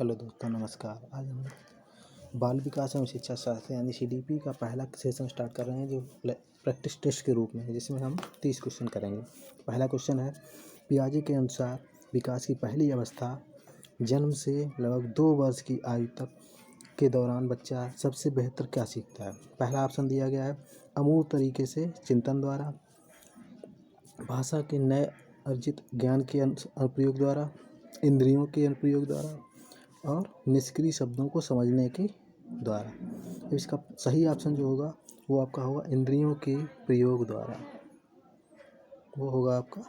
Hello दोस्तों, नमस्कार। आज हम बाल विकास एवं शिक्षा शास्त्र यानी सीडीपी का पहला सेशन स्टार्ट कर रहे हैं, जो प्रैक्टिस टेस्ट के रूप में है, जिसमें हम 30 क्वेश्चन करेंगे। पहला क्वेश्चन है, पियाजे के अनुसार विकास की पहली अवस्था जन्म से लगभग 2 वर्ष की आयु तक के दौरान बच्चा सबसे बेहतर क्या सीखता है। पहला ऑप्शन दिया गया है अमूर्त तरीके से चिंतन द्वारा, भाषा के नए अर्जित ज्ञान के अनुप्रयोग द्वारा, इंद्रियों के अनुप्रयोग द्वारा और निष्क्रिय शब्दों को समझने के द्वारा। इसका सही ऑप्शन जो होगा वो आपका होगा इंद्रियों के प्रयोग द्वारा। वो होगा आपका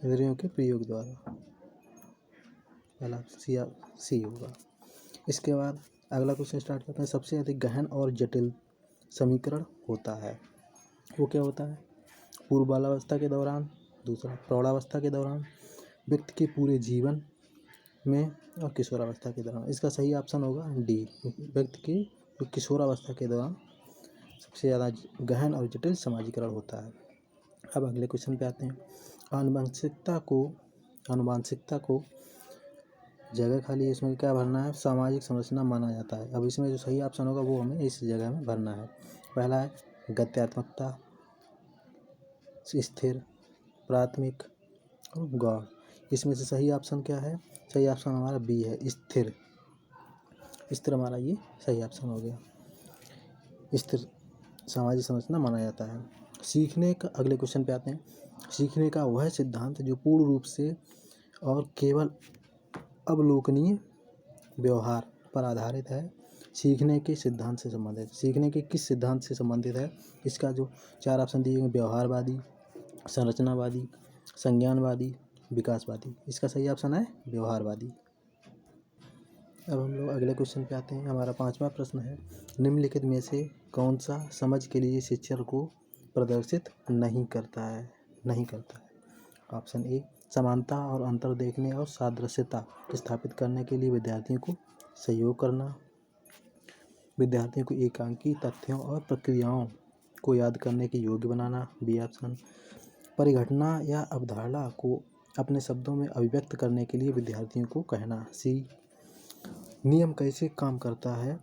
इंद्रियों के प्रयोग द्वारा। पहला सी होगा। इसके बाद अगला क्वेश्चन स्टार्ट करते हैं। सबसे अधिक गहन और जटिल समीकरण होता है, वो क्या होता है। पूर्व बालावस्था के दौरान, दूसरा प्रौढ़ावस्था के दौरान, व्यक्ति के पूरे जीवन में और किशोरावस्था के दौरान। इसका सही ऑप्शन होगा डी, व्यक्ति की जो किशोरावस्था के दौरान सबसे ज़्यादा गहन और जटिल समाजीकरण होता है। अब अगले क्वेश्चन पे आते हैं। आनुवंशिकता को जगह खाली है, इसमें क्या भरना है, सामाजिक संरचना माना जाता है। अब इसमें जो सही ऑप्शन होगा वो हमें इस जगह में भरना है। पहला है गत्यात्मकता, स्थिर, प्राथमिक और गौण। इसमें से सही ऑप्शन क्या है, सही ऑप्शन हमारा बी है, स्थिर। स्थिर हमारा ये सही ऑप्शन हो गया। स्थिर सामाजिक संरचना माना जाता है। सीखने का, अगले क्वेश्चन पे आते हैं। सीखने का वह सिद्धांत जो पूर्ण रूप से और केवल अवलोकनीय व्यवहार पर आधारित है, सीखने के सिद्धांत से संबंधित। सीखने के किस सिद्धांत से संबंधित है, इसका जो 4 ऑप्शन दिए गए, व्यवहारवादी, संरचनावादी, संज्ञानवादी, विकासवादी। इसका सही ऑप्शन है व्यवहारवादी। अब हम लोग अगले क्वेश्चन पे आते हैं। हमारा 5वां प्रश्न है, निम्नलिखित में से कौन सा समझ के लिए शिक्षण को प्रदर्शित नहीं करता है। ऑप्शन ए, समानता और अंतर देखने और सादृश्यता स्थापित करने के लिए विद्यार्थियों को सहयोग करना, विद्यार्थियों को एकांकी तथ्यों और प्रक्रियाओं को याद करने के योग्य बनाना। बी ऑप्शन, परिघटना या अवधारणा को अपने शब्दों में अभिव्यक्त करने के लिए विद्यार्थियों को कहना। सी, नियम कैसे काम करता है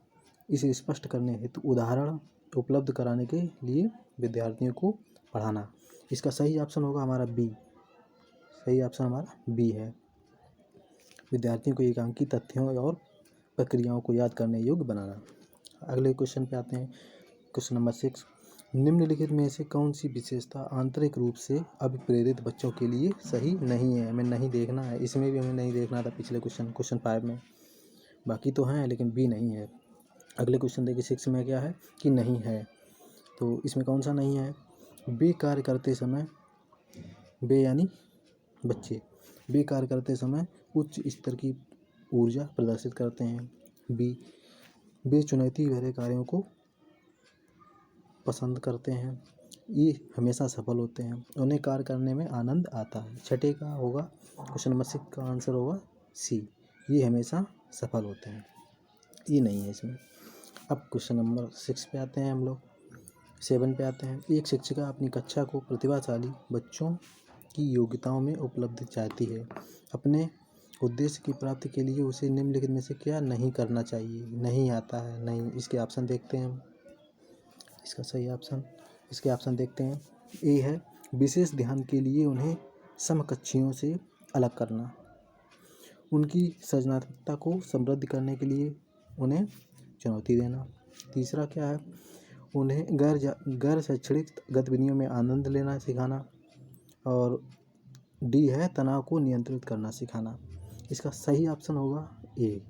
इसे स्पष्ट करने हेतु उदाहरण उपलब्ध कराने के लिए विद्यार्थियों को पढ़ाना। इसका सही ऑप्शन होगा हमारा बी। सही ऑप्शन हमारा बी है, विद्यार्थियों को एकांकी तथ्यों और प्रक्रियाओं को याद करने योग्य बनाना। अगले क्वेश्चन पे आते हैं। क्वेश्चन नंबर 6, निम्नलिखित में से कौन सी विशेषता आंतरिक रूप से अभिप्रेरित बच्चों के लिए सही नहीं है। हमें नहीं देखना है, इसमें भी हमें नहीं देखना था पिछले क्वेश्चन 5 में। बाकी तो हैं लेकिन बी नहीं है। अगले क्वेश्चन देखिए 6 में क्या है कि नहीं है, तो इसमें कौन सा नहीं है। बे कार्य करते समय, बे यानी बच्चे, बे कार्य करते समय उच्च स्तर की ऊर्जा प्रदर्शित करते हैं। बी, वे चुनौती भरे कार्यों को पसंद करते हैं, ये हमेशा सफल होते हैं, उन्हें कार्य करने में आनंद आता है। छठे का होगा क्वेश्चन नंबर 6 का आंसर होगा सी, ये हमेशा सफल होते हैं, ये नहीं है इसमें। अब क्वेश्चन नंबर 6 पे आते हैं, हम लोग 7 पे आते हैं। एक शिक्षिका अपनी कक्षा को प्रतिभाशाली बच्चों की योग्यताओं में उपलब्ध चाहती है। अपने उद्देश्य की प्राप्ति के लिए उसे निम्नलिखित में से क्या नहीं करना चाहिए। नहीं आता है, नहीं। इसके ऑप्शन देखते हैं हम। इसका सही ऑप्शन, इसके ऑप्शन देखते हैं। ए है, विशेष ध्यान के लिए उन्हें समकक्षियों से अलग करना, उनकी सृजनात्मकता को समृद्ध करने के लिए उन्हें चुनौती देना। तीसरा क्या है, उन्हें गैर शैक्षणिक गतिविधियों में आनंद लेना सिखाना। और डी है, तनाव को नियंत्रित करना सिखाना। इसका सही ऑप्शन होगा ए,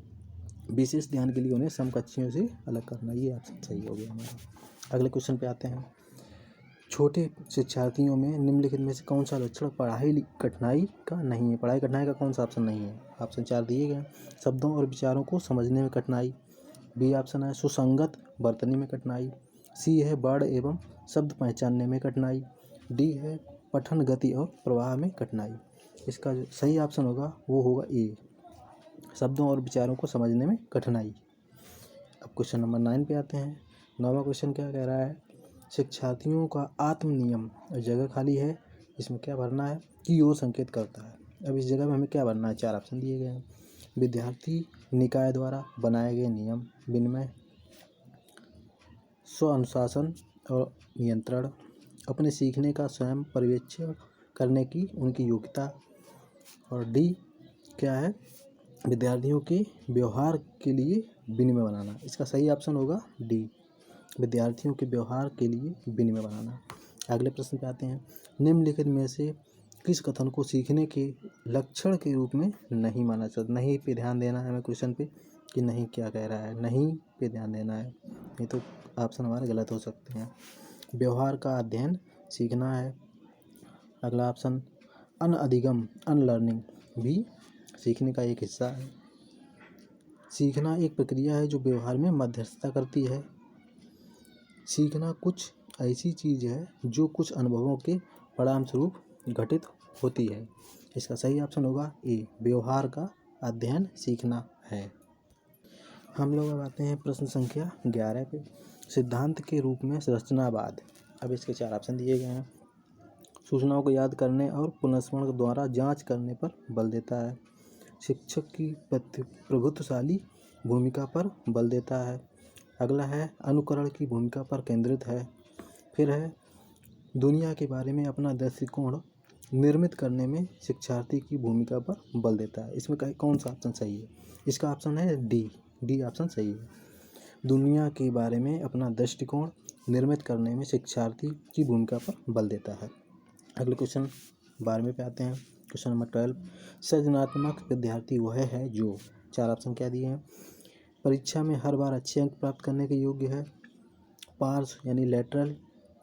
विशेष ध्यान के लिए उन्हें समकक्षियों से अलग करना। ये ऑप्शन सही हो गया हमारा। अगले क्वेश्चन पे आते हैं। छोटे शिक्षार्थियों में निम्नलिखित में से कौन सा लक्षण पढ़ाई कठिनाई का नहीं है। पढ़ाई कठिनाई का कौन सा ऑप्शन नहीं है। ऑप्शन 4 दिए गए, शब्दों और विचारों को समझने में कठिनाई। बी ऑप्शन है, सुसंगत बर्तनी में कठिनाई। सी है, वर्ण एवं शब्द पहचानने में कठिनाई। डी है, पठन गति और प्रवाह में कठिनाई। इसका जो सही ऑप्शन होगा वो होगा ए, शब्दों और विचारों को समझने में कठिनाई। अब क्वेश्चन नंबर 9 पे आते हैं। 9वां क्वेश्चन क्या कह रहा है, शिक्षार्थियों का आत्म नियम, जगह खाली है, इसमें क्या भरना है, की ओर संकेत करता है। अब इस जगह में हमें क्या बनना है, 4 ऑप्शन दिए गए हैं। विद्यार्थी निकाय द्वारा बनाए गए नियम, विनिमय, स्व अनुशासन और नियंत्रण, अपने सीखने का स्वयं पर्यवेक्षण करने की उनकी योग्यता, और डी क्या है, विद्यार्थियों के व्यवहार के लिए विनिमय बनाना। इसका सही ऑप्शन होगा डी, विद्यार्थियों के व्यवहार के लिए विनिमय बनाना। अगले प्रश्न पे आते हैं। निम्नलिखित में से किस कथन को सीखने के लक्षण के रूप में नहीं माना जाता। नहीं पे ध्यान देना है हमें क्वेश्चन पे कि नहीं क्या कह रहा है, नहीं पे ध्यान देना है, नहीं तो ऑप्शन हमारे गलत हो सकते हैं। व्यवहार का अध्ययन सीखना है। अगला ऑप्शन अनअधिगम, अनलर्निंग भी सीखने का एक हिस्सा है। सीखना एक प्रक्रिया है जो व्यवहार में मध्यस्थता करती है। सीखना कुछ ऐसी चीज़ है जो कुछ अनुभवों के परिणाम स्वरूप घटित होती है। इसका सही ऑप्शन होगा ए, व्यवहार का अध्ययन सीखना है। हम लोग अब आते हैं प्रश्न संख्या 11 पे। सिद्धांत के रूप में रचनावाद। अब इसके 4 ऑप्शन दिए गए हैं। सूचनाओं को याद करने और पुनर्स्मरण द्वारा जांच करने पर बल देता है। शिक्षक की प्रभुत्वशाली भूमिका पर बल देता है। अगला है अनुकरण की भूमिका पर केंद्रित है। फिर है दुनिया के बारे में अपना दृष्टिकोण निर्मित करने में शिक्षार्थी की भूमिका पर बल देता है। इसमें कौन सा ऑप्शन सही है? इसका ऑप्शन है डी, डी ऑप्शन सही है। दुनिया के बारे में अपना दृष्टिकोण निर्मित करने में शिक्षार्थी की भूमिका पर बल देता है। अगले क्वेश्चन 12वें पे आते हैं। Question number 12। सृजनात्मक विद्यार्थी वह है जो, 4 ऑप्शन क्या दिए हैं। परीक्षा में हर बार अच्छे अंक प्राप्त करने के योग्य है, पार्स यानी लेटरल,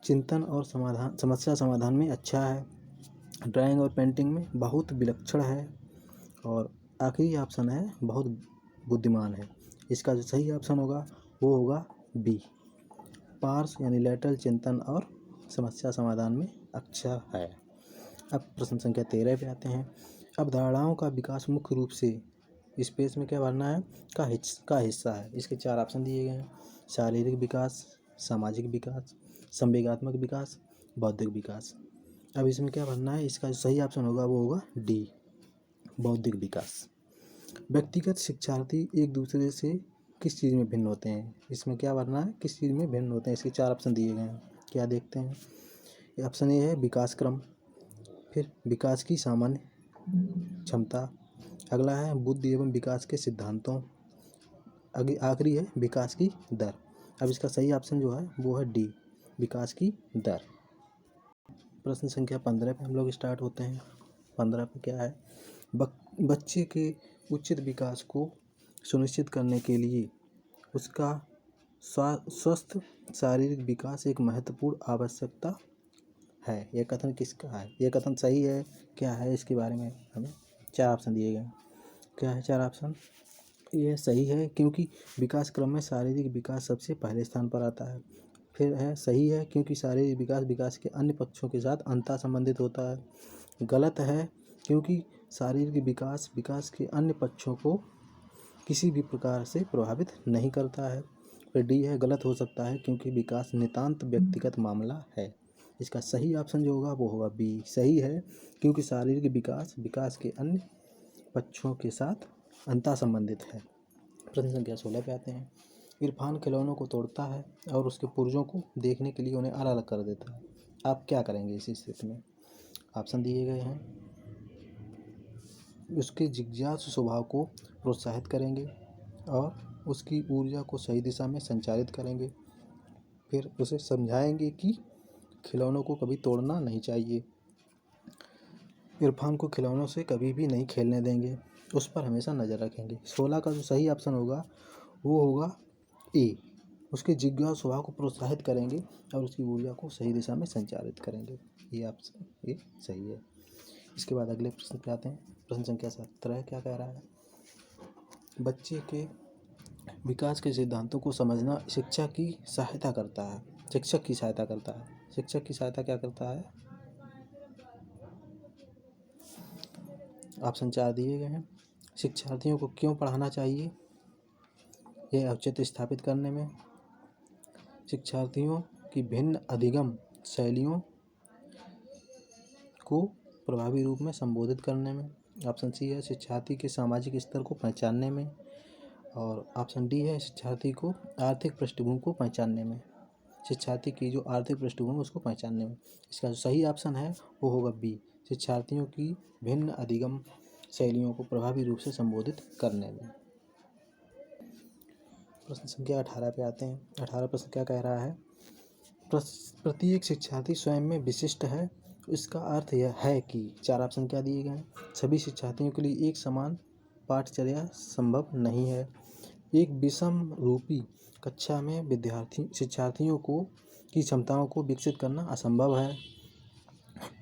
चिंतन और समस्या समाधान में अच्छा है, ड्राइंग और पेंटिंग में बहुत विलक्षण है, और आखिरी ऑप्शन है बहुत बुद्धिमान है। इसका जो सही ऑप्शन होगा वो होगा बी, पार्स यानी लेटरल, चिंतन और समस्या समाधान में अच्छा है। अब प्रश्न संख्या 13 पे आते हैं। अवधारणाओं का विकास मुख्य रूप से स्पेस में क्या भरना है का हिस्सा है। इसके 4 ऑप्शन दिए गए हैं। शारीरिक विकास, सामाजिक विकास, संवेगात्मक विकास, बौद्धिक विकास। अब इसमें क्या भरना है, इसका सही ऑप्शन होगा वो होगा डी, बौद्धिक विकास। व्यक्तिगत शिक्षार्थी एक दूसरे से किस चीज़ में भिन्न होते हैं। इसमें क्या भरना है, किस चीज़ में भिन्न होते हैं। इसके 4 ऑप्शन दिए गए हैं। क्या देखते हैं। ऑप्शन ए है विकास क्रम, फिर विकास की सामान्य क्षमता, अगला है बुद्धि एवं विकास के सिद्धांतों, आखिरी है विकास की दर। अब इसका सही ऑप्शन जो है वो है डी, विकास की दर। प्रश्न संख्या 15 पे हम लोग स्टार्ट होते हैं। 15 पे क्या है, बच्चे के उचित विकास को सुनिश्चित करने के लिए उसका स्वस्थ शारीरिक विकास एक महत्वपूर्ण आवश्यकता है। यह कथन किसका है, यह कथन सही है क्या है, इसके बारे में हमें 4 ऑप्शन दिए गए। क्या है 4 ऑप्शन। यह सही है क्योंकि विकास क्रम में शारीरिक विकास सबसे पहले स्थान पर आता है। फिर है सही है क्योंकि शारीरिक विकास के अन्य पक्षों के साथ अंतः संबंधित होता है। गलत है क्योंकि शारीरिक विकास के अन्य पक्षों को किसी भी प्रकार से प्रभावित नहीं करता है। फिर डी है गलत हो सकता है क्योंकि विकास नितांत व्यक्तिगत मामला है। इसका सही ऑप्शन जो होगा वो होगा बी, सही है क्योंकि शारीरिक विकास के अन्य पक्षों के साथ अंतः संबंधित है। प्रश्न संख्या 16 पे आते हैं। इरफान खिलौनों को तोड़ता है और उसके पुर्जों को देखने के लिए उन्हें अलग अलग कर देता है। आप क्या करेंगे इस स्थिति में। ऑप्शन दिए गए हैं। उसके जिज्ञासु स्वभाव को प्रोत्साहित करेंगे और उसकी ऊर्जा को सही दिशा में संचारित करेंगे। फिर उसे समझाएंगे कि खिलौनों को कभी तोड़ना नहीं चाहिए। इरफान को खिलौनों से कभी भी नहीं खेलने देंगे, उस पर हमेशा नज़र रखेंगे। 16 का जो सही ऑप्शन होगा वो होगा ए, उसके जिज्ञासु स्वभाव को प्रोत्साहित करेंगे और उसकी ऊर्जा को सही दिशा में संचारित करेंगे। ये ऑप्शन ये सही है। इसके बाद अगले प्रश्न पे आते हैं। प्रश्न संख्या 17 क्या कह रहा है। बच्चे के विकास के सिद्धांतों को समझना शिक्षक की सहायता करता है। शिक्षक की सहायता क्या करता है। ऑप्शन 4 दिए गए हैं। शिक्षार्थियों को क्यों पढ़ाना चाहिए, यह औचित्य स्थापित करने में, शिक्षार्थियों की भिन्न अधिगम शैलियों को प्रभावी रूप में संबोधित करने में, ऑप्शन सी है शिक्षार्थी के सामाजिक स्तर को पहचानने में, और ऑप्शन डी है शिक्षार्थी को आर्थिक पृष्ठभूमि को पहचानने में, शिक्षार्थी की जो आर्थिक पृष्ठभूमि है उसको पहचानने में। इसका जो सही ऑप्शन है वो होगा बी, शिक्षार्थियों की भिन्न अधिगम शैलियों को प्रभावी रूप से संबोधित करने में। प्रश्न संख्या 18 पे आते हैं। 18 प्रश्न क्या कह रहा है, प्रत्येक शिक्षार्थी स्वयं में विशिष्ट है। इसका अर्थ यह है कि, चार ऑप्शन क्या दिए गए हैं, सभी शिक्षार्थियों के लिए एक समान पाठचर्या संभव नहीं है, एक विषम रूपी कक्षा में शिक्षार्थियों की क्षमताओं को विकसित करना असंभव है,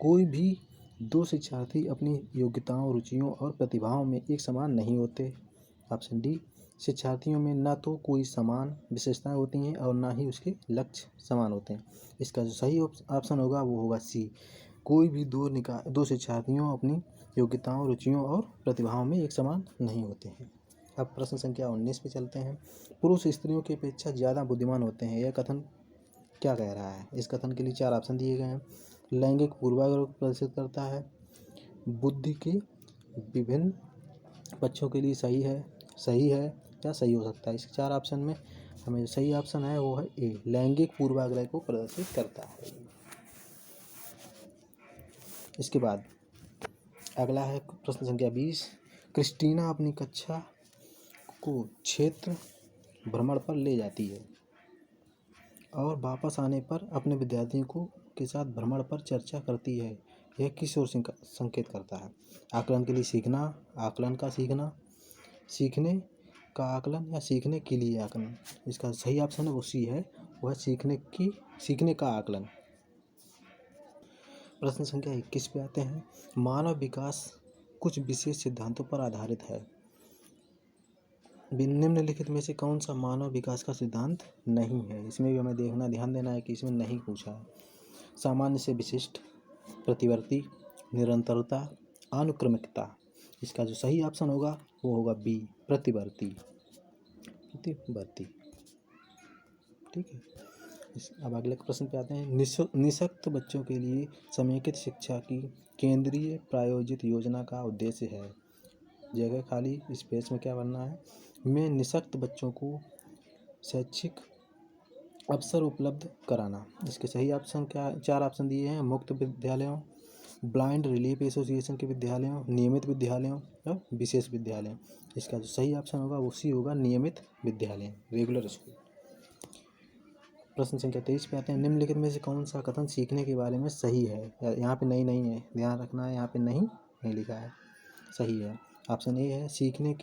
कोई भी दो शिक्षार्थी अपनी योग्यताओं, रुचियों और प्रतिभाओं में एक समान नहीं होते। ऑप्शन डी, शिक्षार्थियों में न तो कोई समान विशेषताएं होती हैं और ना ही उसके लक्ष्य समान होते हैं। इसका जो सही ऑप्शन होगा वो होगा सी, कोई भी दो शिक्षार्थियों अपनी योग्यताओं, रुचियों और प्रतिभाओं में एक समान नहीं होते हैं। अब प्रश्न संख्या 19 पे चलते हैं। पुरुष स्त्रियों की अपेक्षा ज़्यादा बुद्धिमान होते हैं, यह कथन क्या कह रहा है। इस कथन के लिए चार ऑप्शन दिए गए हैं। लैंगिक पूर्वाग्रह को प्रदर्शित करता है, बुद्धि के विभिन्न पक्षों के लिए सही है या सही हो सकता है। इस चार ऑप्शन में हमें सही ऑप्शन है वो है ए, लैंगिक पूर्वाग्रह को प्रदर्शित करता है। इसके बाद अगला है प्रश्न संख्या 20। क्रिस्टीना अपनी कक्षा को क्षेत्र भ्रमण पर ले जाती है और वापस आने पर अपने विद्यार्थियों के साथ भ्रमण पर चर्चा करती है, यह किस ओर संकेत करता है। आकलन के लिए सीखना, आकलन का सीखना, सीखने का आकलन या सीखने के लिए आकलन। इसका सही ऑप्शन है वो सी है, वह सीखने का आकलन। प्रश्न संख्या 21 पे आते हैं। मानव विकास कुछ विशेष सिद्धांतों पर आधारित है, निम्नलिखित में से कौन सा मानव विकास का सिद्धांत नहीं है। इसमें भी हमें ध्यान देना है कि इसमें नहीं पूछा है। सामान्य से विशिष्ट, प्रतिवर्ती, निरंतरता, अनुक्रमिकता। इसका जो सही ऑप्शन होगा वो होगा बी, प्रतिवर्ती। ठीक है। अब अगले प्रश्न पे आते हैं। निःशक्त बच्चों के लिए समेकित शिक्षा की केंद्रीय प्रायोजित योजना का उद्देश्य है, जगह खाली स्पेस में क्या बनना है, में निःशक्त बच्चों को शैक्षिक अवसर उपलब्ध कराना। इसके सही ऑप्शन क्या, चार ऑप्शन दिए हैं। मुक्त विद्यालयों, ब्लाइंड रिलीफ एसोसिएशन के विद्यालयों, नियमित विद्यालयों और विशेष विद्यालयों। इसका जो सही ऑप्शन होगा वो सी होगा, नियमित विद्यालय, रेगुलर स्कूल। प्रश्न संख्या 23 पे आते हैं। निम्नलिखित में से कौन सा कथन सीखने के बारे में सही है। यहाँ पे नहीं है, ध्यान रखना है, यहाँ पे नहीं लिखा है, सही है। ऑप्शन ए है, सीखने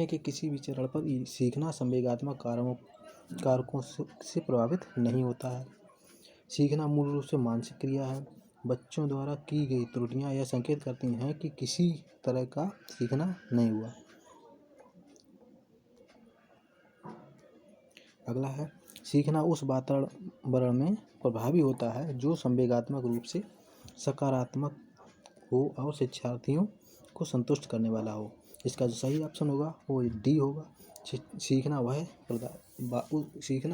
के किसी भी चरण पर सीखना संवेगात्मक कारकों से प्रभावित नहीं होता है। सीखना मूल रूप से मानसिक क्रिया है। बच्चों द्वारा की गई त्रुटियां यह संकेत करती हैं कि किसी तरह का सीखना नहीं हुआ। अगला है, सीखना उस वातावरण में प्रभावी होता है जो संवेगात्मक रूप से सकारात्मक हो और शिक्षार्थियों को संतुष्ट करने वाला हो। इसका जो सही ऑप्शन होगा वो डी होगा, सीखना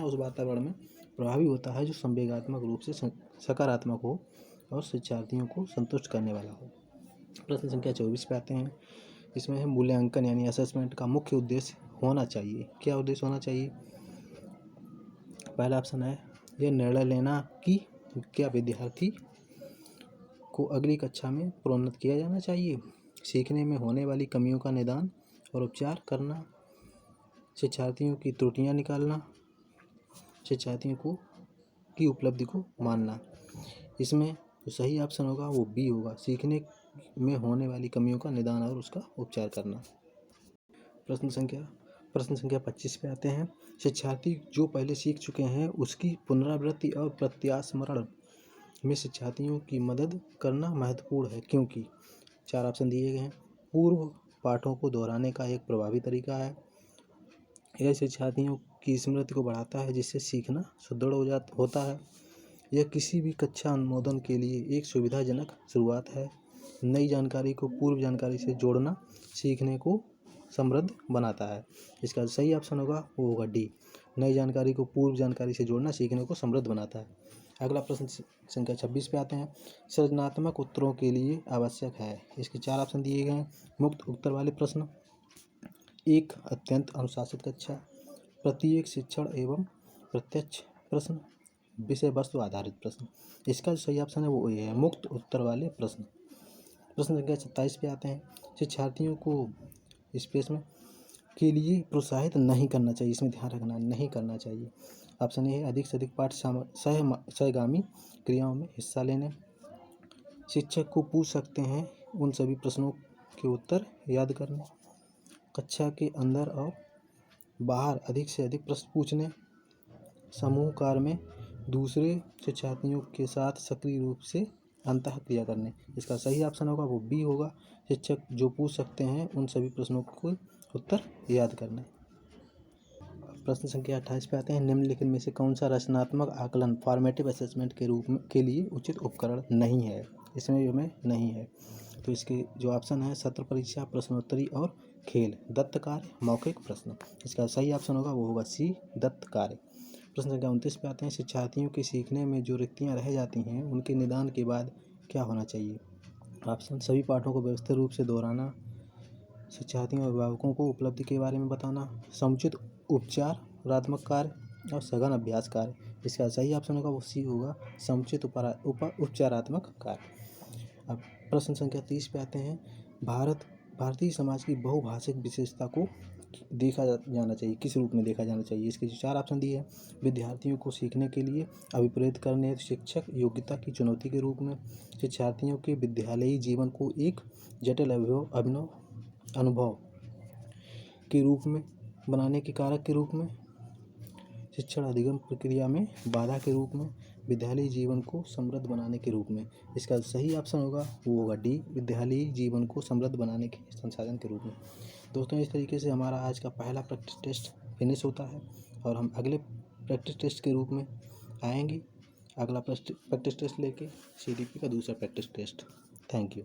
उस वातावरण में प्रभावी होता है जो संवेगात्मक रूप से सकारात्मक हो और शिक्षार्थियों को संतुष्ट करने वाला हो। प्रश्न संख्या 24 पे आते हैं। इसमें है मूल्यांकन यानी असेसमेंट का मुख्य उद्देश्य होना चाहिए। क्या उद्देश्य होना चाहिए। पहला ऑप्शन है यह निर्णय लेना कि क्या विद्यार्थी को अगली कक्षा में प्रोन्नत किया जाना चाहिए, सीखने में होने वाली कमियों का निदान और उपचार करना, शिक्षार्थियों की त्रुटियां निकालना, शिक्षार्थियों की उपलब्धि को मानना। इसमें जो सही ऑप्शन होगा वो बी होगा, सीखने में होने वाली कमियों का निदान और उसका उपचार करना। प्रश्न संख्या 25 पे आते हैं। शिक्षार्थी जो पहले सीख चुके हैं उसकी पुनरावृत्ति और प्रत्यास्मरण में शिक्षार्थियों की मदद करना महत्वपूर्ण है, क्योंकि चार ऑप्शन दिए गए हैं। पूर्व पाठों को दोहराने का एक प्रभावी तरीका है, यह शिक्षार्थियों की स्मृति को बढ़ाता है जिससे सीखना सुदृढ़ होता है, यह किसी भी कक्षा अनुमोदन के लिए एक सुविधाजनक शुरुआत है, नई जानकारी को पूर्व जानकारी से जोड़ना सीखने को समृद्ध बनाता है। इसका सही ऑप्शन होगा वो होगा डी, नई जानकारी को पूर्व जानकारी से जोड़ना सीखने को समृद्ध बनाता है। अगला प्रश्न संख्या 26 पे आते हैं। सृजनात्मक उत्तरों के लिए आवश्यक है, इसके 4 ऑप्शन दिए गए हैं। मुक्त उत्तर वाले प्रश्न, एक अत्यंत अनुशासित कक्षा, प्रत्येक शिक्षण एवं प्रत्यक्ष प्रश्न, विषय वस्तु आधारित प्रश्न। इसका जो सही ऑप्शन है वो ये है, मुक्त उत्तर वाले प्रश्न। प्रश्न संख्या 27 पे आते हैं। शिक्षार्थियों को स्पेस में के लिए प्रोत्साहित नहीं करना चाहिए, इसमें ध्यान रखना नहीं करना चाहिए। ऑप्शन ए है, अधिक से अधिक पाठ सहगामी क्रियाओं में हिस्सा लेने, शिक्षक को पूछ सकते हैं उन सभी प्रश्नों के उत्तर याद करने, कक्षा के अंदर और बाहर अधिक से अधिक प्रश्न पूछने, समूह कार्य में दूसरे शिक्षार्थियों के साथ सक्रिय रूप से अंतः क्रिया करने। इसका सही ऑप्शन होगा वो बी होगा, शिक्षक जो पूछ सकते हैं उन सभी प्रश्नों को उत्तर याद करना। प्रश्न संख्या 28 पे आते हैं। निम्नलिखित में से कौन सा रचनात्मक आकलन फॉर्मेटिव असेसमेंट के रूप में के लिए उचित उपकरण नहीं है, इसमें हमें नहीं है। तो इसके जो ऑप्शन है, सत्र परीक्षा, प्रश्नोत्तरी और खेल, दत्त कार्य, मौखिक प्रश्न। इसका सही ऑप्शन होगा वो होगा सी, दत्त कार्य। प्रश्न संख्या 29 पे आते हैं। शिक्षार्थियों के सीखने में जो रिक्तियाँ रह जाती हैं उनके निदान के बाद क्या होना चाहिए। ऑप्शन, सभी पाठों को व्यवस्थित रूप से दोहराना, शिक्षार्थियों और अभिभावकों को उपलब्धि के बारे में बताना, समुचित उपचारात्मक कार्य और सघन अभ्यास कार्य। इसका सही ऑप्शन होगा वो सी होगा, समुचित उपचारात्मक कार्य। अब प्रश्न संख्या 30 पे आते हैं। भारतीय समाज की बहुभाषिक विशेषता को देखा जाना चाहिए, किस रूप में देखा जाना चाहिए। इसके जो 4 ऑप्शन दिए हैं, विद्यार्थियों को सीखने के लिए अभिप्रेरित करने, शिक्षक योग्यता की चुनौती के रूप में, शिक्षार्थियों के विद्यालयी जीवन को एक जटिल अभिनव अनुभव के रूप में बनाने के कारक के रूप में, शिक्षण अधिगम प्रक्रिया में बाधा के रूप में, विद्यालयी जीवन को समृद्ध बनाने के रूप में। इसका सही ऑप्शन होगा वो होगा डी, विद्यालयी जीवन को समृद्ध बनाने के संसाधन के रूप में। दोस्तों, इस तरीके से हमारा आज का पहला प्रैक्टिस टेस्ट फिनिश होता है और हम अगले प्रैक्टिस टेस्ट के रूप में आएंगे। अगला प्रैक्टिस टेस्ट लेके CDP का दूसरा प्रैक्टिस टेस्ट। Thank you.